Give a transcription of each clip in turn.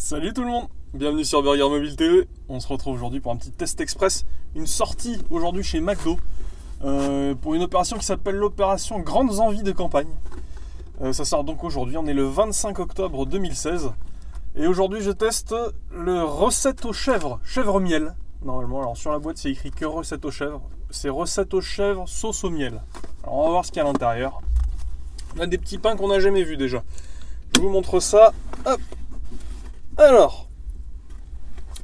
Salut tout le monde, bienvenue sur Burger Mobile TV. On se retrouve aujourd'hui pour un petit test express, une sortie aujourd'hui chez McDo pour une opération qui s'appelle l'opération Grandes Envies de Campagne. Ça sort donc aujourd'hui, on est le 25 octobre 2016 et aujourd'hui je teste le recette aux chèvres, chèvre miel. Normalement, alors sur la boîte c'est écrit que recette aux chèvres, c'est recette aux chèvres sauce au miel. Alors on va voir ce qu'il y a à l'intérieur. On a des petits pains qu'on n'a jamais vus déjà. Je vous montre ça, hop. Alors,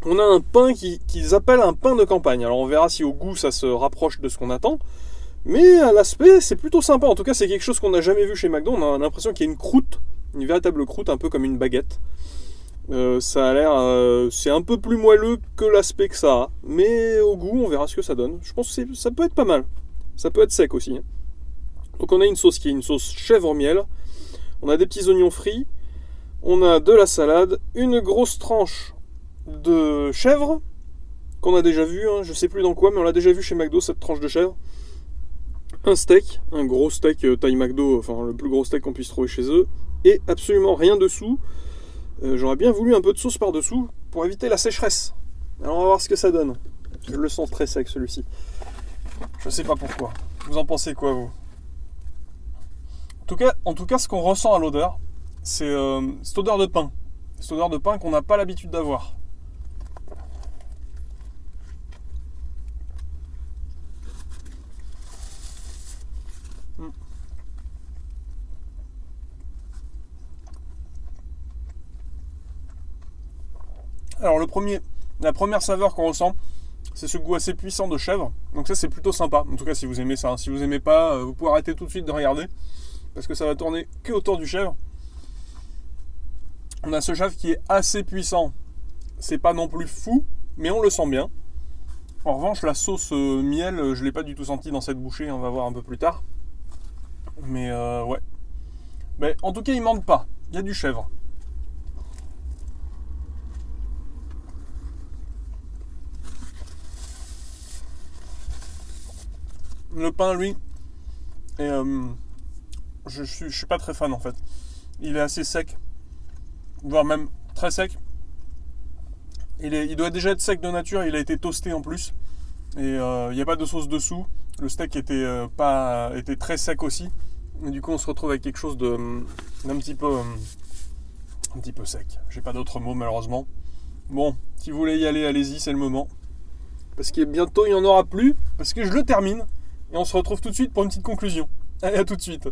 on a un pain qu'ils appellent un pain de campagne. Alors on verra si au goût ça se rapproche de ce qu'on attend. Mais à l'aspect, c'est plutôt sympa. En tout cas, c'est quelque chose qu'on n'a jamais vu chez McDo. On a l'impression qu'il y a une croûte, une véritable croûte, un peu comme une baguette. Ça a l'air... c'est un peu plus moelleux que l'aspect que ça a. Mais au goût, on verra ce que ça donne. Je pense que ça peut être pas mal. Ça peut être sec aussi. Donc on a une sauce qui est une sauce chèvre miel. On a des petits oignons frits. On a de la salade, une grosse tranche de chèvre, qu'on a déjà vu, je sais plus dans quoi, mais on l'a déjà vu chez McDo, cette tranche de chèvre. Un steak, un gros steak taille McDo, enfin le plus gros steak qu'on puisse trouver chez eux. Et absolument rien dessous. J'aurais bien voulu un peu de sauce par-dessous, pour éviter la sécheresse. Alors on va voir ce que ça donne. Je le sens très sec celui-ci. Je sais pas pourquoi. Vous en pensez quoi vous ? En tout cas, ce qu'on ressent à l'odeur, c'est cette odeur de pain. Cette odeur de pain qu'on n'a pas l'habitude d'avoir. Alors la première saveur qu'on ressent, c'est ce goût assez puissant de chèvre. Donc ça c'est plutôt sympa. En tout cas si vous aimez ça. Si vous aimez pas, vous pouvez arrêter tout de suite de regarder. Parce que ça va tourner que autour du chèvre. On a ce chèvre qui est assez puissant. C'est pas non plus fou, mais on le sent bien. En revanche, la sauce miel, je l'ai pas du tout senti dans cette bouchée. On va voir un peu plus tard. Mais ouais. Mais en tout cas, il manque pas. Il y a du chèvre. Le pain, lui, est, je suis pas très fan en fait. Il est assez sec. Voire même très sec. Il doit déjà être sec de nature, il a été toasté en plus. Et il n'y a pas de sauce dessous. Le steak était très sec aussi. Et du coup on se retrouve avec quelque chose d'un petit peu sec. J'ai pas d'autres mots malheureusement. Bon, si vous voulez y aller, allez-y, c'est le moment. Parce que bientôt il n'y en aura plus. Parce que je le termine. Et on se retrouve tout de suite pour une petite conclusion. Allez, à tout de suite.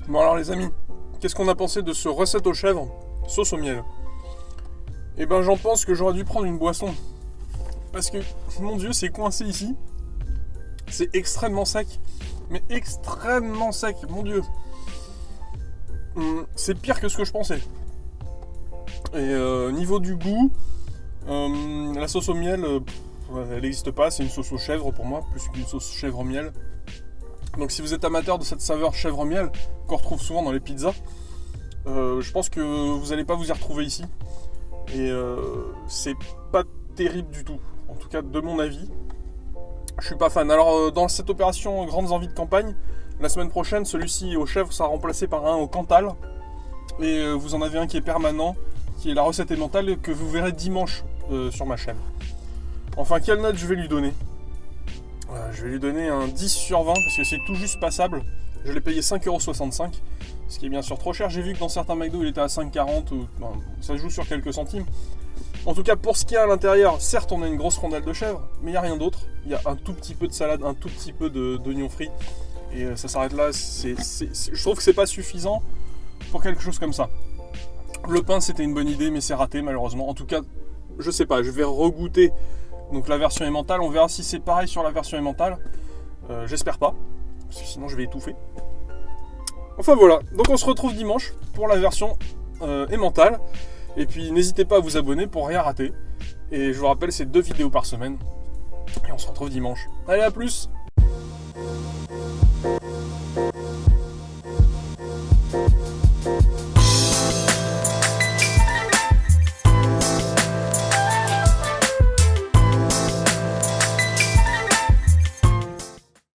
Bon alors les amis, qu'est-ce qu'on a pensé de ce recette aux chèvres, sauce au miel ? Eh ben j'en pense que j'aurais dû prendre une boisson. Parce que, mon Dieu, c'est coincé ici. C'est extrêmement sec. Mais extrêmement sec, mon Dieu. C'est pire que ce que je pensais. Et niveau du goût, la sauce au miel, elle n'existe pas. C'est une sauce aux chèvres pour moi, plus qu'une sauce chèvre miel. Donc si vous êtes amateur de cette saveur chèvre miel qu'on retrouve souvent dans les pizzas, je pense que vous n'allez pas vous y retrouver ici. Et c'est pas terrible du tout. En tout cas de mon avis, je suis pas fan. Alors dans cette opération Grandes Envies de Campagne, la semaine prochaine, celui-ci aux chèvres sera remplacé par un au Cantal. Et vous en avez un qui est permanent, qui est la recette emmentale que vous verrez dimanche sur ma chaîne. Enfin, quelle note je vais lui donner ? Je vais lui donner un 10 sur 20 parce que c'est tout juste passable. Je l'ai payé 5,65€, ce qui est bien sûr trop cher. J'ai vu que dans certains McDo il était à 5,40€, ça joue sur quelques centimes. En tout cas, pour ce qu'il y a à l'intérieur, certes on a une grosse rondelle de chèvre, mais il n'y a rien d'autre. Il y a un tout petit peu de salade, un tout petit peu d'oignons frits, et ça s'arrête là. Je trouve que c'est pas suffisant pour quelque chose comme ça. Le pain c'était une bonne idée, mais c'est raté malheureusement. En tout cas, je sais pas, je vais regoûter donc la version emmentale. On verra si c'est pareil sur la version emmentale. J'espère pas, parce que sinon je vais étouffer. Enfin voilà, donc on se retrouve dimanche pour la version emmentale. Et puis n'hésitez pas à vous abonner pour rien rater. Et je vous rappelle, c'est 2 vidéos par semaine. Et on se retrouve dimanche. Allez, à plus!